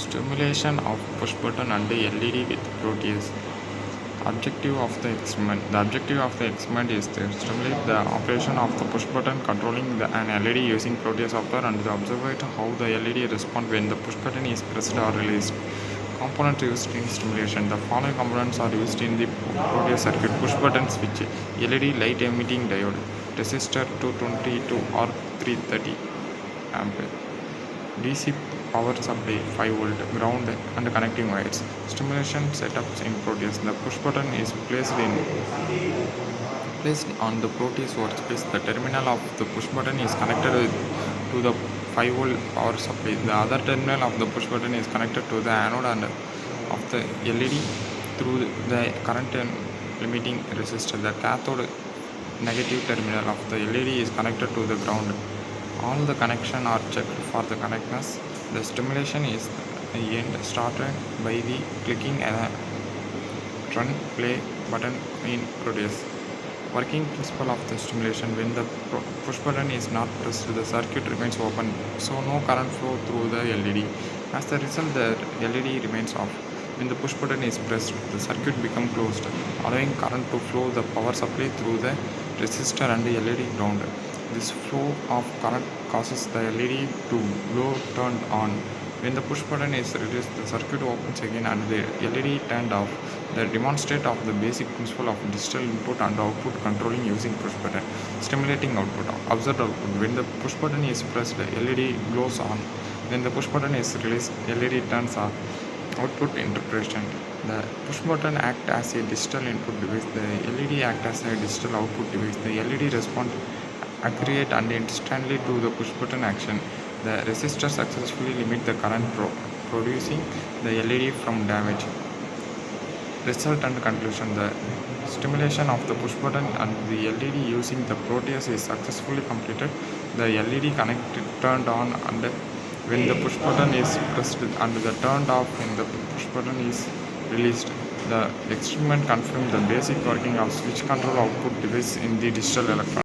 Stimulation of push button and LED with Proteus. Objective of the experiment. The objective of the experiment is to stimulate the operation of the push button controlling an LED using Proteus software and to observe how the LED responds when the push button is pressed or released. Components used in stimulation. The following components are used in the Proteus circuit: push button switch, LED light emitting diode, resistor 222 or 330 ampere, DC power supply 5 volt, ground and connecting wires. Stimulation setups in Proteus. The push button is placed on the Proteus workspace. The terminal of the push button is connected to the 5 volt power supply. The other terminal of the push button is connected to the anode and of the LED through the current limiting resistor. The cathode negative terminal of the LED is connected to the ground. All the connections are checked for the correctness. The stimulation is started by the clicking a run play button in Proteus. Working principle of the stimulation: when the push button is not pressed, the circuit remains open, so no current flow through the LED. As the result, the LED remains off. When the push button is pressed, the circuit becomes closed, allowing current to flow the power supply through the resistor and LED ground. This flow of current causes the LED to glow turned on. When the push button is released, the circuit opens again and the LED turned off. The demonstrate of the basic principle of digital input and output controlling using push button. Stimulating output. Observed output. When the push button is pressed, the LED glows on. When the push button is released, LED turns off. Output interpretation. The push button acts as a digital input device. The LED acts as a digital output device. The LED responds accurate and instantly to the push button action. The resistor successfully limit the current producing the LED from damage. Result and conclusion: the stimulation of the push button and the LED using the Proteus is successfully completed. The LED turned on, and when the push button is pressed, and the turned off when the push button is released. The experiment confirmed the basic working of switch control output device in the digital electronics.